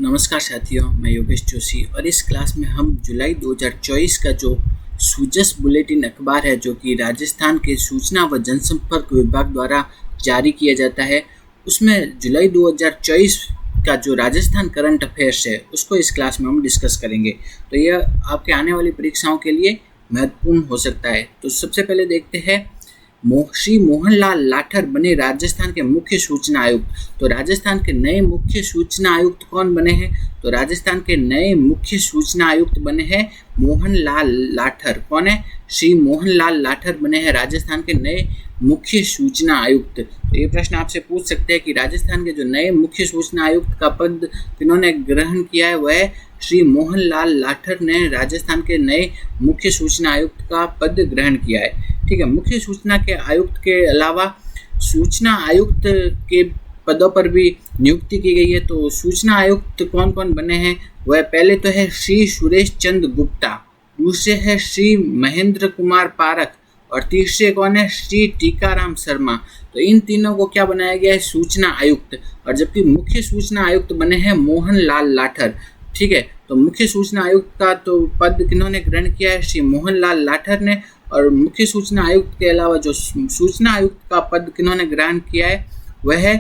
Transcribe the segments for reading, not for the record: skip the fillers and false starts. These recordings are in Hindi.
नमस्कार साथियों, मैं योगेश जोशी और इस क्लास में हम जुलाई 2024 का जो सूजस बुलेटिन अखबार है जो कि राजस्थान के सूचना व जनसंपर्क विभाग द्वारा जारी किया जाता है, उसमें जुलाई 2024 का जो राजस्थान करंट अफेयर्स है उसको इस क्लास में हम डिस्कस करेंगे। तो यह आपके आने वाली परीक्षाओं के लिए महत्वपूर्ण हो सकता है। तो सबसे पहले देखते हैं, श्री मोहनलाल लाठर बने राजस्थान के मुख्य सूचना आयुक्त। तो राजस्थान के नए मुख्य सूचना आयुक्त कौन बने हैं? तो राजस्थान के नए मुख्य सूचना आयुक्त बने हैं मोहनलाल लाठर। कौन है? श्री मोहनलाल लाठर बने हैं राजस्थान के नए मुख्य सूचना आयुक्त। तो ये प्रश्न आपसे पूछ सकते हैं कि राजस्थान के जो नए मुख्य सूचना आयुक्त का पद किन्होंने ग्रहण किया है, वह श्री मोहनलाल लाठर ने राजस्थान के नए मुख्य सूचना आयुक्त का पद ग्रहण किया है। ठीक है, मुख्य सूचना के आयुक्त के अलावा सूचना आयुक्त के पदों पर भी नियुक्ति की गई है। तो सूचना आयुक्त कौन कौन बने हैं? वह पहले तो है श्री सुरेश चंद्र गुप्ता, दूसरे है श्री महेंद्र कुमार पारक और तीसरे कौन है? श्री टीकाराम शर्मा। तो इन तीनों को क्या बनाया गया है? सूचना आयुक्त। और जबकि मुख्य सूचना आयुक्त बने हैं मोहनलाल लाठर। ठीक है, तो मुख्य सूचना आयुक्त का तो पद किन्होंने ग्रहण किया है? श्री मोहनलाल लाठर ने। और मुख्य सूचना आयुक्त के अलावा जो सूचना आयुक्त का पद किन्होंने ग्रहण किया है वह है,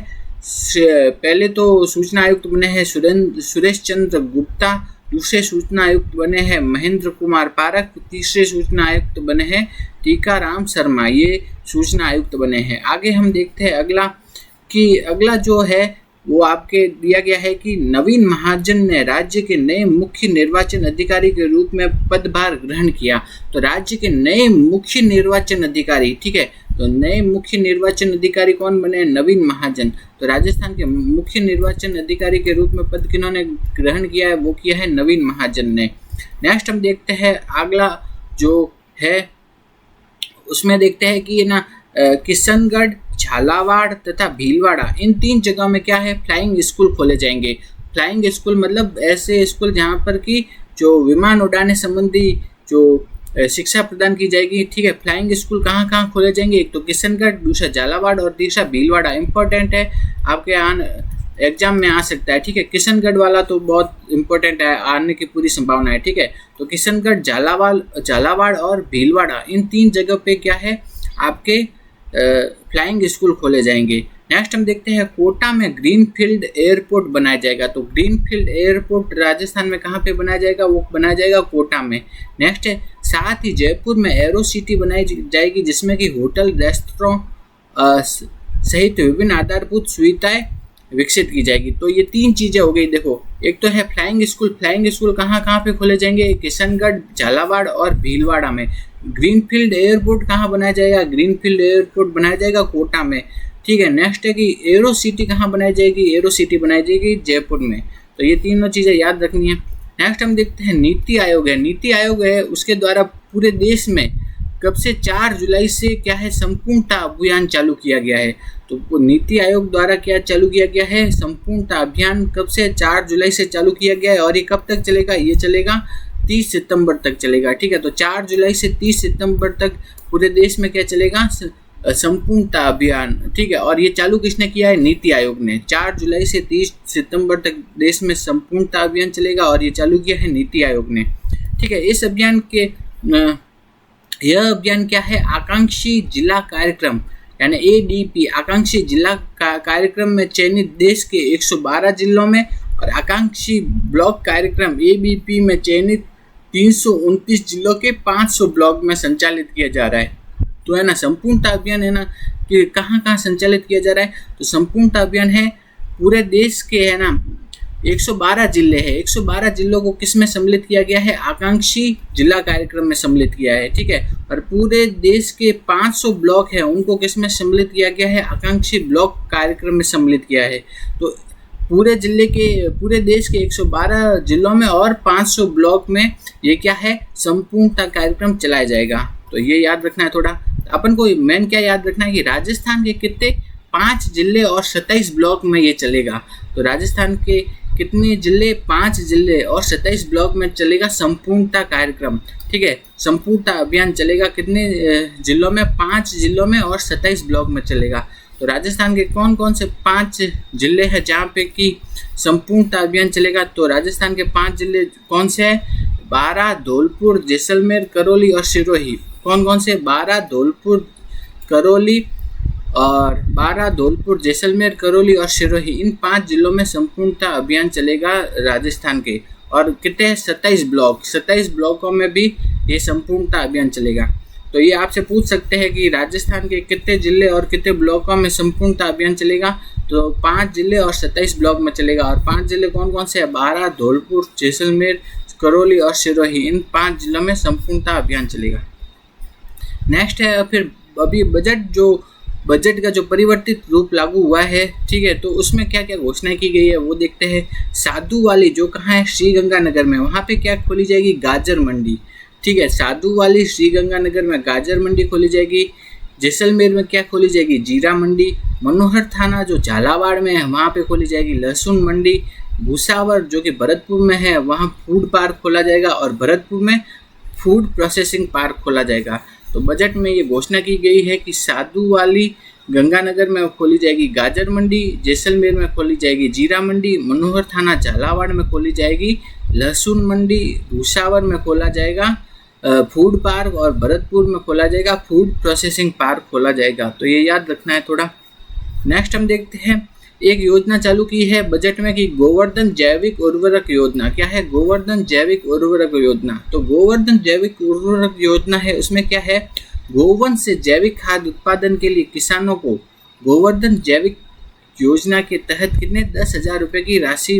पहले तो सूचना आयुक्त बने हैं सुरेश चंद्र गुप्ता, दूसरे सूचना आयुक्त बने हैं महेंद्र कुमार पारक, तीसरे सूचना आयुक्त बने हैं टीकाराम शर्मा। ये सूचना आयुक्त बने हैं। आगे हम देखते हैं अगला जो है वो आपके दिया गया है कि नवीन महाजन ने राज्य के नए मुख्य निर्वाचन अधिकारी के रूप में पदभार ग्रहण किया। तो राज्य के नए मुख्य निर्वाचन अधिकारी, ठीक है, तो नए मुख्य निर्वाचन अधिकारी कौन बने? नवीन महाजन। तो राजस्थान के मुख्य निर्वाचन अधिकारी के रूप में पद किन्होंने ग्रहण किया है? वो किया है नवीन महाजन ने। नेक्स्ट हम देखते हैं अगला जो है उसमें देखते हैं कि किशनगढ़, झालावाड़ तथा भीलवाड़ा, इन तीन जगहों में क्या है? फ्लाइंग स्कूल खोले जाएंगे। फ्लाइंग स्कूल मतलब ऐसे स्कूल जहाँ पर कि जो विमान उड़ाने संबंधी जो शिक्षा प्रदान की जाएगी। ठीक है, फ्लाइंग स्कूल कहाँ कहाँ खोले जाएंगे? एक तो किशनगढ़, दूसरा झालावाड़ और तीसरा भीलवाड़ा। इंपॉर्टेंट है, आपके एग्जाम में आ सकता है। ठीक है, किशनगढ़ वाला तो बहुत इंपॉर्टेंट है, आने की पूरी संभावना है। ठीक है, तो किशनगढ़, झालावाड़ और भीलवाड़ा, इन तीन जगह पे क्या है? आपके फ्लाइंग स्कूल खोले जाएंगे। नेक्स्ट हम देखते हैं कोटा में ग्रीनफील्ड एयरपोर्ट बनाया जाएगा। तो ग्रीनफील्ड एयरपोर्ट राजस्थान में कहाँ पे बनाया जाएगा? वो बनाया जाएगा कोटा में। नेक्स्ट है साथ ही जयपुर में एरो सिटी बनाई जाएगी जिसमें कि होटल, रेस्टोरेंट सहित विभिन्न आधारभूत सुविधाएं विकसित की जाएगी। तो ये तीन चीजें हो गई। देखो, एक तो है फ्लाइंग स्कूल। फ्लाइंग स्कूल कहाँ कहाँ पे खोले जाएंगे? किशनगढ़, झालावाड़ और भीलवाड़ा में। ग्रीनफील्ड एयरपोर्ट कहाँ बनाया जाएगा? ग्रीनफील्ड एयरपोर्ट बनाया जाएगा कोटा में। ठीक है, नेक्स्ट है कि एरो सिटी कहाँ बनाई जाएगी? एरो सिटी बनाई जाएगी जयपुर में। तो ये तीनों चीज़ें याद रखनी है। नेक्स्ट हम देखते हैं नीति आयोग है। नीति आयोग है उसके द्वारा पूरे देश में कब से 4 जुलाई से क्या है? संपूर्णता अभियान चालू किया गया है। तो नीति आयोग द्वारा क्या चालू किया गया है? संपूर्णता अभियान कब से? 4 जुलाई से चालू किया गया है। और ये कब तक चलेगा? ये चलेगा 30 सितंबर तक चलेगा। ठीक है, तो 4 जुलाई से 30 सितंबर तक पूरे देश में क्या चलेगा? संपूर्णता अभियान। ठीक है, और ये चालू किसने किया है? नीति आयोग ने। 4 जुलाई से 30 सितंबर तक देश में संपूर्णता अभियान चलेगा और ये चालू किया है नीति आयोग ने। ठीक है, इस अभियान के यह अभियान क्या है? आकांक्षी जिला कार्यक्रम यानी ADP, आकांक्षी जिला कार्यक्रम में चयनित देश के 112 जिलों में और आकांक्षी ब्लॉक कार्यक्रम ABP में चयनित 329 जिलों के 500 ब्लॉक में संचालित किया जा रहा है। तो है ना, संपूर्णता अभियान है ना कि कहाँ कहाँ संचालित किया जा रहा है? तो संपूर्णता अभियान है पूरे देश के है ना 112 जिले हैं। 112 जिलों को किस में सम्मिलित किया गया है? आकांक्षी जिला कार्यक्रम में सम्मिलित किया है। ठीक है, और पूरे देश के 500 ब्लॉक हैं उनको किस में सम्मिलित किया गया है? आकांक्षी ब्लॉक कार्यक्रम में सम्मिलित किया है। तो पूरे देश के 112 जिलों में और 500 ब्लॉक में ये क्या है? संपूर्णता कार्यक्रम चलाया जाएगा। तो ये याद रखना है थोड़ा। अपन को मेन क्या याद रखना है कि राजस्थान के कितने 5 जिले और 27 ब्लॉक में ये चलेगा। तो राजस्थान के कितने जिले? 5 जिले और 27 ब्लॉक में चलेगा संपूर्णता कार्यक्रम। ठीक है, संपूर्णता अभियान चलेगा कितने जिलों में? 5 जिलों में और 27 ब्लॉक में चलेगा। तो राजस्थान के कौन कौन से 5 जिले हैं जहाँ पे कि संपूर्णता अभियान चलेगा? तो राजस्थान के 5 जिले कौन से हैं? बारां, धौलपुर, जैसलमेर, करौली और सिरोही। कौन कौन से? बारां, धौलपुर, जैसलमेर, करौली और सिरोही। इन 5 जिलों में संपूर्णता अभियान चलेगा राजस्थान के। और कितने? 27 ब्लॉकों में भी ये संपूर्णता अभियान चलेगा। तो ये आपसे पूछ सकते हैं कि राजस्थान के कितने जिले और कितने ब्लॉकों में संपूर्णता अभियान चलेगा? तो 5 जिले और 27 ब्लॉक में चलेगा। और 5 जिले कौन कौन से हैं? बारां, धौलपुर, जैसलमेर, करौली और सिरोही। इन 5 जिलों में संपूर्णता अभियान चलेगा। नेक्स्ट है फिर अभी बजट का जो परिवर्तित रूप लागू हुआ है, ठीक है, तो उसमें क्या क्या घोषणाएं की गई है वो देखते हैं। साधु वाली जो कहाँ है? श्रीगंगानगर में। वहाँ पे क्या खोली जाएगी? गाजर मंडी। ठीक है, साधु वाली श्रीगंगानगर में गाजर मंडी खोली जाएगी। जैसलमेर में क्या खोली जाएगी? जीरा मंडी। मनोहर थाना जो झालावाड़ में है वहाँ पे खोली जाएगी लहसुन मंडी। भूसावर जो कि भरतपुर में है वहाँ फूड पार्क खोला जाएगा और भरतपुर में फूड प्रोसेसिंग पार्क खोला जाएगा। तो बजट में ये घोषणा की गई है कि साधु वाली गंगानगर में खोली जाएगी गाजर मंडी, जैसलमेर में खोली जाएगी जीरा मंडी, मनोहर थाना झालावाड़ में खोली जाएगी लहसुन मंडी, भूसावर में खोला जाएगा फूड पार्क और भरतपुर में खोला जाएगा फूड प्रोसेसिंग पार्क खोला जाएगा। तो ये याद रखना है थोड़ा। नेक्स्ट हम देखते हैं, एक योजना चालू की है बजट में कि गोवर्धन जैविक उर्वरक योजना। क्या है? गोवर्धन जैविक उर्वरक योजना। तो गोवर्धन जैविक उर्वरक योजना है, उसमें क्या है? गोवंश से जैविक खाद उत्पादन के लिए किसानों को गोवर्धन जैविक योजना के तहत कितने 10,000 रुपये की राशि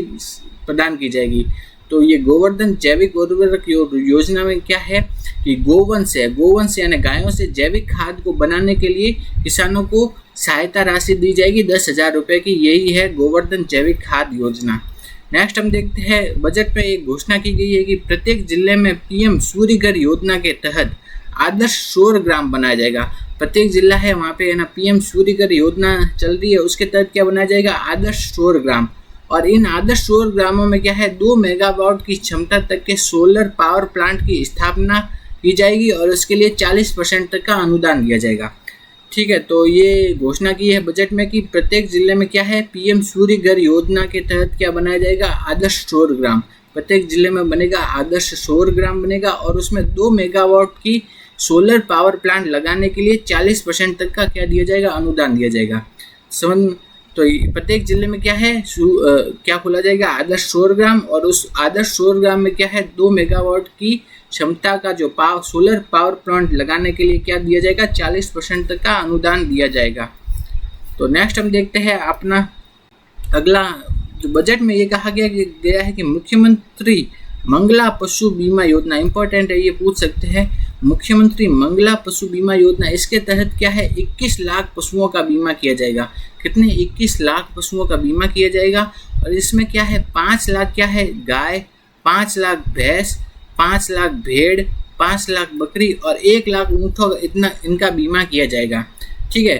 प्रदान की जाएगी। तो ये गोवर्धन जैविक उर्वरक योजना में क्या है कि गोवंश यानी गायों से जैविक खाद को बनाने के लिए किसानों को सहायता राशि दी जाएगी 10,000 रुपये की। यही है गोवर्धन जैविक खाद योजना। नेक्स्ट हम देखते हैं, बजट में एक घोषणा की गई है कि प्रत्येक जिले में पीएम सूर्य घर योजना के तहत आदर्श सौर ग्राम बनाया जाएगा। प्रत्येक जिला है वहाँ पे है ना पीएम सूर्य घर योजना चल रही है, उसके तहत क्या बनाया जाएगा? आदर्श सौर ग्राम। और इन आदर्श सौर ग्रामों में क्या है? 2 मेगावाट की क्षमता तक के सोलर पावर प्लांट की स्थापना की जाएगी और उसके लिए 40% तक का अनुदान दिया जाएगा। ठीक है, तो ये घोषणा की है बजट में कि प्रत्येक जिले में क्या है? पीएम सूर्य घर योजना के तहत क्या बनाया जाएगा? आदर्श सौर ग्राम। प्रत्येक जिले में बनेगा आदर्श सौर ग्राम बनेगा और उसमें 2 मेगावाट की सोलर पावर प्लांट लगाने के लिए 40% तक का क्या दिया जाएगा? अनुदान दिया जाएगा। तो प्रत्येक जिले में क्या है? क्या खोला जाएगा? आदर्श सौर ग्राम। और उस आदर्श सौर ग्राम में क्या है? 2 मेगावाट की क्षमता का जो सोलर पावर प्लांट लगाने के लिए क्या दिया जाएगा? 40% तक का अनुदान दिया जाएगा। तो नेक्स्ट हम देखते हैं अपना अगला, जो बजट में ये कहा गया है कि मुख्यमंत्री मंगला पशु बीमा योजना। इंपॉर्टेंट है, ये पूछ सकते हैं। मुख्यमंत्री मंगला पशु बीमा योजना, इसके तहत क्या है? 21 लाख पशुओं का बीमा किया जाएगा। कितने? 21 लाख पशुओं का बीमा किया जाएगा। और इसमें क्या है? 5 लाख क्या है? गाय, 5 लाख भैंस, 5 लाख भेड़, 5 लाख बकरी और 1 लाख ऊँटों, इतना इनका बीमा किया जाएगा। ठीक है,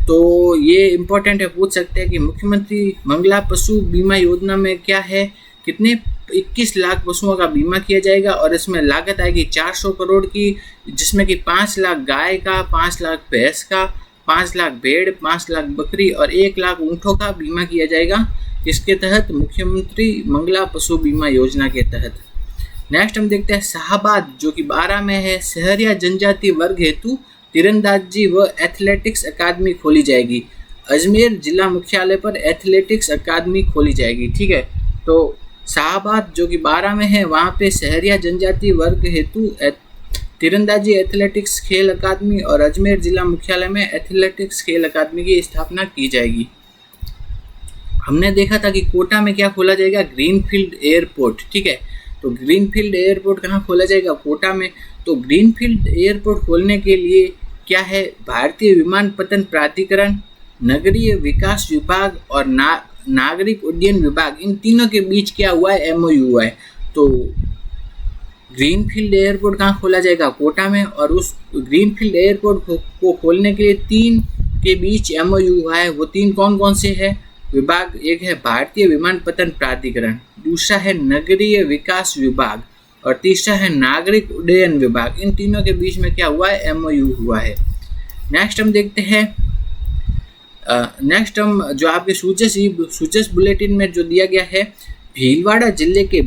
तो ये इम्पोर्टेंट है, पूछ सकते हैं कि मुख्यमंत्री मंगला पशु बीमा योजना में क्या है? कितने? 21 लाख पशुओं का बीमा किया जाएगा और इसमें लागत आएगी 400 करोड़ की, जिसमें कि 5 लाख गाय का, 5 लाख भैंस का, 5 लाख भेड़, 5 लाख बकरी और 1 लाख ऊँटों का बीमा किया जाएगा। इसके तहत मुख्यमंत्री मंगला पशु बीमा योजना के तहत। नेक्स्ट हम देखते हैं शाहबाद जो कि 12 में है, शहरिया जनजाति वर्ग हेतु तीरंदाजी व एथलेटिक्स अकादमी खोली जाएगी। अजमेर जिला मुख्यालय पर एथलेटिक्स अकादमी खोली जाएगी। ठीक है, तो शाहबाद जो कि 12 में है वहाँ पे शहरिया जनजाति वर्ग हेतु तीरंदाजी एथलेटिक्स खेल अकादमी और अजमेर जिला मुख्यालय में एथलेटिक्स खेल अकादमी की स्थापना की जाएगी। हमने देखा था कि कोटा में क्या खोला जाएगा? Greenfield airport. ठीक है, तो ग्रीनफील्ड एयरपोर्ट कहाँ खोला जाएगा? कोटा में। तो ग्रीनफील्ड एयरपोर्ट खोलने के लिए क्या है? भारतीय विमानपत्तन प्राधिकरण, नगरीय विकास विभाग और नागरिक उड्डयन विभाग, इन तीनों के बीच क्या हुआ है? MOU हुआ है। तो ग्रीनफील्ड एयरपोर्ट कहाँ खोला जाएगा? कोटा में। और उस ग्रीनफील्ड एयरपोर्ट को खोलने के लिए 3 के बीच MOU हुआ है। वो 3 कौन कौन से है विभाग? एक है भारतीय विमानपत्तन प्राधिकरण, दूसरा है नगरीय विकास विभाग और तीसरा है नागरिक उड्डयन विभाग। इन तीनों के बीच में क्या हुआ है? MOU हुआ है। नेक्स्ट हम देखते हैं नेक्स्ट हम जो आपके सूचस बुलेटिन में जो दिया गया है, भीलवाड़ा जिले के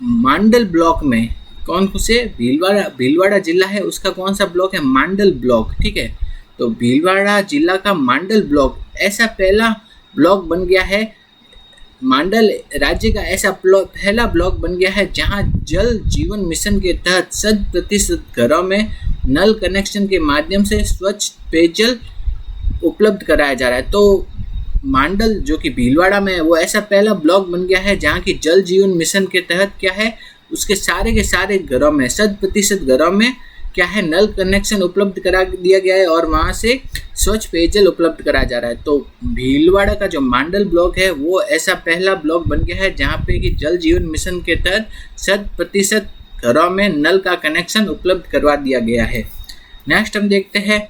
मांडल ब्लॉक में कौन से भीलवाड़ा जिला है उसका कौन सा ब्लॉक है, मांडल ब्लॉक। ठीक है, तो भीलवाड़ा जिला का मांडल ब्लॉक ऐसा पहला ब्लॉक बन गया है, मांडल राज्य का ऐसा पहला ब्लॉक बन गया है जहां जल जीवन मिशन के तहत 100% घरों में नल कनेक्शन के माध्यम से स्वच्छ पेयजल उपलब्ध कराया जा रहा है। तो मांडल जो कि भीलवाड़ा में है वो ऐसा पहला ब्लॉक बन गया है जहाँ की जल जीवन मिशन के तहत क्या है, उसके सारे के सारे घरों में 100% घरों में क्या है, नल कनेक्शन उपलब्ध करा दिया गया है और वहाँ से स्वच्छ पेयजल उपलब्ध कराया जा रहा है। तो भीलवाड़ा का जो मांडल ब्लॉक है वो ऐसा पहला ब्लॉक बन गया है जहाँ पे कि जल जीवन मिशन के तहत 100% घरों में नल का कनेक्शन उपलब्ध करवा दिया गया है। नेक्स्ट हम देखते हैं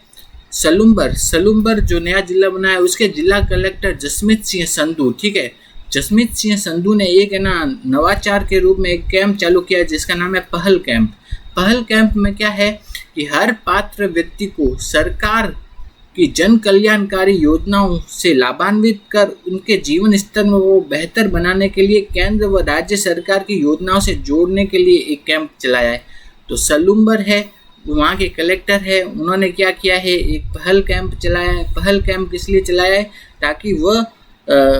सलूम्बर जो नया जिला बना है उसके जिला कलेक्टर जसमीत सिंह संधू। ठीक है, जसमीत सिंह संधू ने एक है ना नवाचार के रूप में एक कैंप चालू किया जिसका नाम है पहल कैंप। पहल कैंप में क्या है कि हर पात्र व्यक्ति को सरकार की जन कल्याणकारी योजनाओं से लाभान्वित कर उनके जीवन स्तर में वो बेहतर बनाने के लिए केंद्र व राज्य सरकार की योजनाओं से जोड़ने के लिए एक कैंप चलाया है। तो सलूम्बर है वहाँ के कलेक्टर है, उन्होंने क्या किया है, एक पहल कैंप चलाया है। पहल कैंप इसलिए चलाया है ताकि वह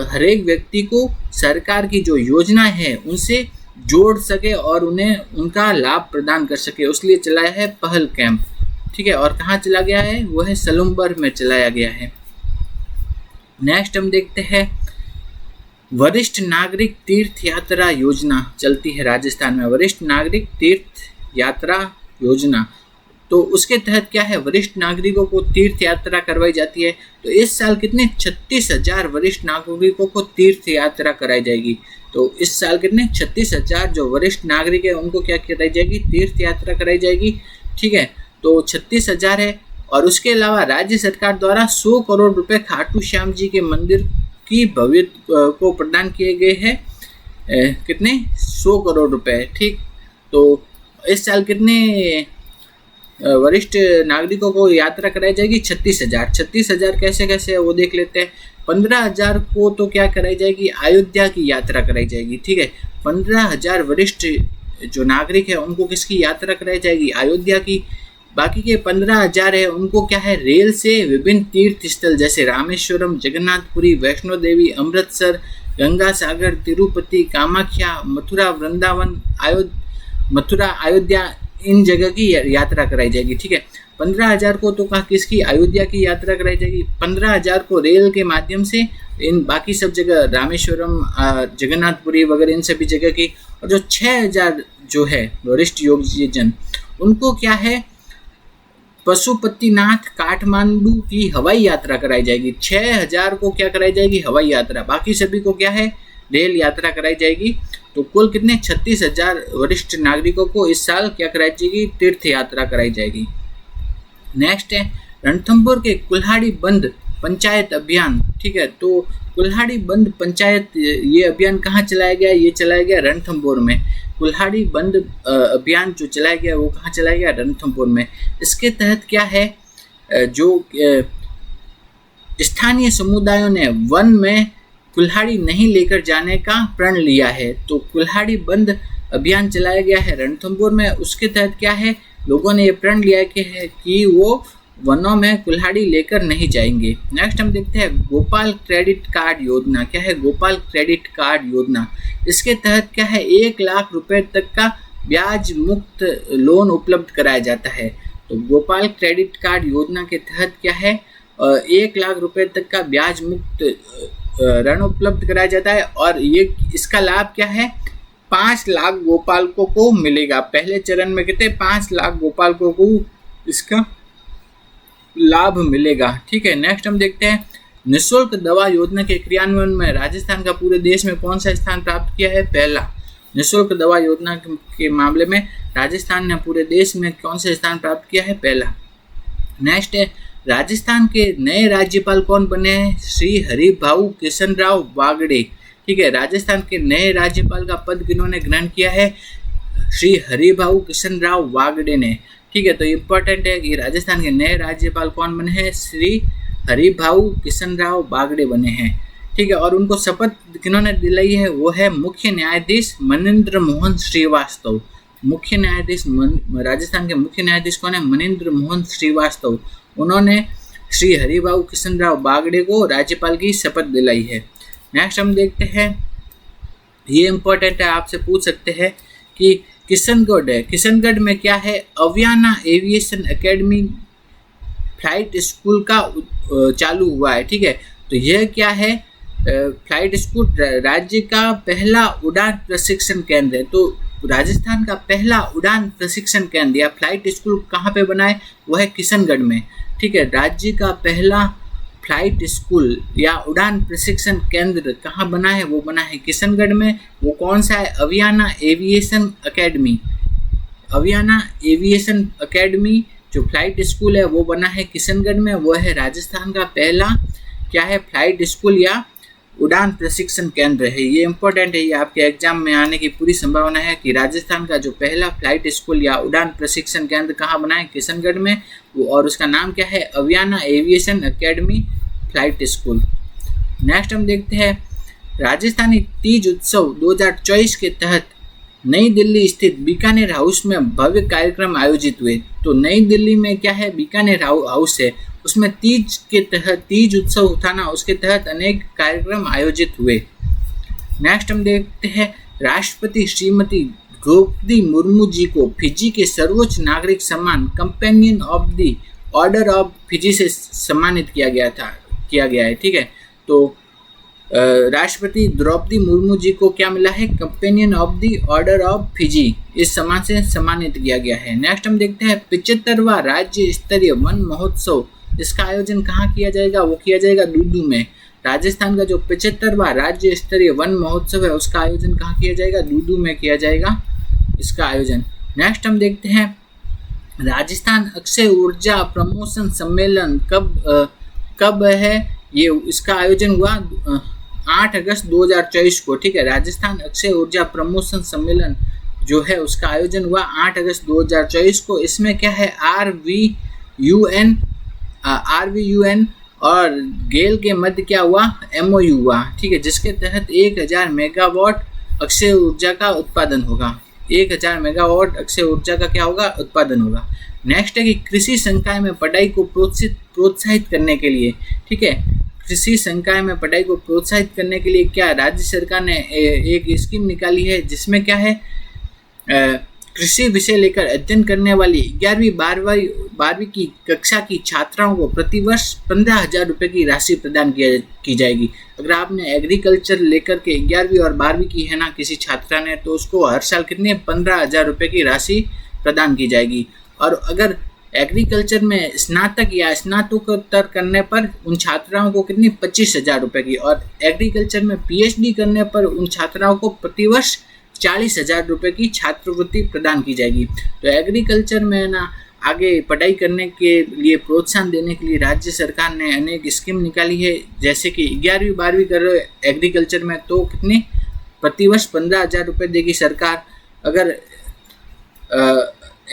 हर एक व्यक्ति को सरकार की जो योजना है उनसे जोड़ सके और उन्हें उनका लाभ प्रदान कर सके, उसलिए चलाया है पहल कैंप। ठीक है, और कहाँ चला गया है, वो है सलूम्बर में चलाया गया है। नेक्स्ट हम देखते हैं वरिष्ठ नागरिक तीर्थ यात्रा योजना चलती है राजस्थान में। वरिष्ठ नागरिक तीर्थ यात्रा योजना, तो उसके तहत क्या है, वरिष्ठ नागरिकों को तीर्थ यात्रा करवाई जाती है। तो इस साल कितने 36,000 वरिष्ठ नागरिकों को तीर्थ यात्रा कराई जाएगी। तो इस साल कितने 36,000 जो वरिष्ठ नागरिक है उनको क्या कराई जाएगी, तीर्थ यात्रा कराई जाएगी। ठीक है, तो 36,000 है। और उसके अलावा राज्य सरकार द्वारा 100 करोड़ रुपए खाटू श्याम जी के मंदिर की भव्यता को प्रदान किए गए हैं। कितने 100 करोड़ रुपए। ठीक, तो इस साल कितने वरिष्ठ नागरिकों को यात्रा कराई जाएगी, 36,000। 36,000 कैसे कैसे है वो देख लेते हैं। 15,000 को तो क्या कराई जाएगी, अयोध्या की यात्रा कराई जाएगी। ठीक है, 15,000 वरिष्ठ जो नागरिक है उनको किसकी यात्रा कराई जाएगी, अयोध्या की। बाकी के 15,000 है उनको क्या है, रेल से विभिन्न तीर्थ स्थल जैसे रामेश्वरम, जगन्नाथपुरी, वैष्णो देवी, अमृतसर, गंगा सागर, तिरुपति, कामाख्या, मथुरा, वृंदावन, अयोध्या, इन जगह की यात्रा कराई जाएगी। ठीक है, 15,000 को तो कहा किसकी, अयोध्या की यात्रा कराई जाएगी। 15,000 को रेल के माध्यम से इन बाकी सब जगह रामेश्वरम, जगन्नाथपुरी वगैरह इन सभी जगह की। और जो 6,000 जो है वरिष्ठ योगीजन उनको क्या है, पशुपतिनाथ काठमांडू की हवाई यात्रा कराई जाएगी। 6,000 को क्या कराई जाएगी, हवाई यात्रा। बाकी सभी को क्या है, रेल यात्रा कराई जाएगी। तो कुल कितने 36,000 वरिष्ठ नागरिकों को इस साल क्या कराई जाएगी, तीर्थ यात्रा कराई जाएगी। नेक्स्ट है रणथंभौर के कुल्हाड़ी बंद पंचायत अभियान। ठीक है, तो कुल्हाड़ी बंद पंचायत ये अभियान कहाँ चलाया गया, ये चलाया गया रणथंभौर में। कुल्हाड़ी बंद अभियान जो चलाया गया वो कहाँ चलाया गया, रणथंभौर में। इसके तहत क्या है, जो स्थानीय समुदायों ने वन में कुल्हाड़ी नहीं लेकर जाने का प्रण लिया है। तो कुल्हाड़ी बंद अभियान चलाया गया है रणथंभौर में। उसके तहत क्या है, लोगों ने ये प्रण लिया कि वो वनों में कुल्हाड़ी लेकर नहीं जाएंगे। नेक्स्ट हम देखते हैं गोपाल क्रेडिट कार्ड योजना। क्या है, गोपाल क्रेडिट कार्ड योजना। इसके तहत क्या है, 1 लाख रुपए तक का ब्याज मुक्त लोन उपलब्ध कराया जाता है। तो गोपाल क्रेडिट कार्ड योजना के तहत क्या है, 1 लाख रुपए तक का ब्याज मुक्त ऋण उपलब्ध कराया जाता है। और ये इसका लाभ क्या है, 5 लाख गोपालकों को मिलेगा। पहले चरण में कितने 5 लाख गोपालकों को इसका लाभ मिलेगा। ठीक है, नेक्स्ट हम देखते हैं निःशुल्क दवा योजना के क्रियान्वयन में राजस्थान का पूरे देश में कौन सा स्थान प्राप्त किया है, पहला। निःशुल्क दवा योजना के मामले में राजस्थान ने पूरे देश में कौन सा स्थान प्राप्त किया है, पहला। नेक्स्ट है राजस्थान के नए राज्यपाल कौन बने हैं, श्री हरिभाऊ किशनराव वागड़े। ठीक है, राजस्थान के नए राज्यपाल का पद किन्होंने ग्रहण किया है, श्री हरिभाऊ किशनराव वागड़े ने। ठीक है, तो इम्पोर्टेंट है कि राजस्थान के नए राज्यपाल कौन बने हैं, श्री हरिभाऊ किशनराव बागड़े बने हैं। ठीक है, और उनको शपथ किन्होंने दिलाई है, वो है मुख्य न्यायाधीश मनिंद्र मोहन श्रीवास्तव। मुख्य न्यायाधीश राजस्थान के मुख्य न्यायाधीश कौन है? मनिंद्र मोहन श्रीवास्तव। उन्होंने श्री हरिभाऊ किशनराव बागड़े को राज्यपाल की शपथ दिलाई है। नेक्स्ट हम देखते हैं, ये इंपॉर्टेंट है, आपसे पूछ सकते हैं कि किशनगढ़ है, किशनगढ़ में क्या है? Aviana aviation academy flight school का चालू हुआ है। ठीक है, तो यह क्या है? फ्लाइट स्कूल राज्य का पहला उड़ान प्रशिक्षण केंद्र है। तो राजस्थान का पहला उड़ान प्रशिक्षण केंद्र या फ्लाइट स्कूल कहाँ पे बना है? वो है किशनगढ़ में। ठीक है, राज्य का पहला फ्लाइट स्कूल या उड़ान प्रशिक्षण केंद्र कहाँ बना है? वो बना है किशनगढ़ में। वो कौन सा है? Aviana aviation academy. अवियाना aviation academy जो फ्लाइट स्कूल है वो बना है किशनगढ़ में। वो है राजस्थान का पहला क्या है? फ्लाइट स्कूल या उड़ान प्रशिक्षण केंद्र है। ये इंपॉर्टेंट है, ये आपके एग्जाम में आने की पूरी संभावना है कि राजस्थान का जो पहला फ्लाइट स्कूल या उड़ान प्रशिक्षण केंद्र कहाँ बना है? किशनगढ़ में। और उसका नाम क्या है? Aviana aviation academy flight school. Next हम देखते हैं, राजस्थानी तीज उत्सव 2024 के तहत नई दिल्ली स्थित बीकानेर हाउस में भव्य कार्यक्रम आयोजित हुए। तो नई दिल्ली में क्या है? बीकानेर हाउस है, उसमें तीज के तहत तीज उत्सव था ना, उसके तहत अनेक कार्यक्रम आयोजित हुए। नेक्स्ट हम देखते हैं, राष्ट्रपति श्रीमती द्रौपदी मुर्मू जी को फिजी के सर्वोच्च नागरिक सम्मान companion of the order of Fiji से सम्मानित किया गया है। ठीक है, तो राष्ट्रपति द्रौपदी मुर्मू जी को क्या मिला है? Companion of the order of Fiji, इस सम्मान से सम्मानित किया गया है। नेक्स्ट हम देखते हैं, 75वां राज्य स्तरीय वन महोत्सव, इसका आयोजन कहाँ किया जाएगा? वो किया जाएगा दूदू में। राजस्थान का जो 75वां राज्य स्तरीय वन महोत्सव है उसका आयोजन कहाँ किया जाएगा? दूदू में किया जाएगा इसका आयोजन। नेक्स्ट हम देखते हैं, राजस्थान अक्षय ऊर्जा प्रमोशन सम्मेलन कब है? ये इसका आयोजन हुआ 8 अगस्त 2024 को। ठीक है, राजस्थान अक्षय ऊर्जा प्रमोशन सम्मेलन जो है उसका आयोजन हुआ 8 अगस्त 2024 को। इसमें क्या है? RVUN और गेल के मध्य क्या हुआ? MOU हुआ। ठीक है, जिसके तहत 1000 मेगावाट अक्षय ऊर्जा का उत्पादन होगा। 1000 मेगावाट अक्षय ऊर्जा का क्या होगा? उत्पादन होगा। नेक्स्ट है कि कृषि संकाय में पढ़ाई को प्रोत्साहित करने के लिए, ठीक है, कृषि संकाय में पढ़ाई को प्रोत्साहित करने के लिए क्या राज्य सरकार ने एक स्कीम निकाली है, जिसमें क्या है? कृषि विषय लेकर अध्ययन करने वाली 11वीं 12वीं की कक्षा की छात्राओं को प्रतिवर्ष 15,000 रुपये की राशि प्रदान की जाएगी। अगर आपने एग्रीकल्चर लेकर के 11वीं और 12वीं की है ना किसी छात्रा ने, तो उसको हर साल कितने 15,000 रुपये की राशि प्रदान की जाएगी। और अगर एग्रीकल्चर में स्नातक या स्नातकोत्तर करने पर उन छात्राओं को कितनी 25,000 रुपये की, और एग्रीकल्चर में PhD करने पर उन छात्राओं को प्रतिवर्ष 40,000 रुपये की छात्रवृत्ति प्रदान की जाएगी। तो एग्रीकल्चर में ना आगे पढ़ाई करने के लिए प्रोत्साहन देने के लिए राज्य सरकार ने अनेक स्कीम निकाली है। जैसे कि 11वीं 12वीं कर रहे हो एग्रीकल्चर में तो कितने प्रतिवर्ष 15,000 रुपये देगी सरकार। अगर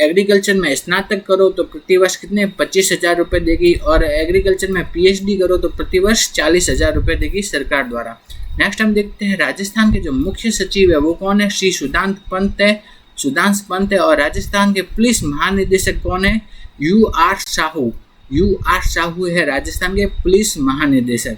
एग्रीकल्चर में स्नातक करो तो प्रतिवर्ष कितने 25,000 रुपये देगी, और एग्रीकल्चर में PhD करो तो प्रतिवर्ष 40,000 रुपये देगी सरकार द्वारा। नेक्स्ट हम देखते हैं, राजस्थान के जो मुख्य सचिव है वो कौन है? श्री सुधांश पंत है। और राजस्थान के पुलिस महानिदेशक कौन है? UR साहू है राजस्थान के पुलिस महानिदेशक।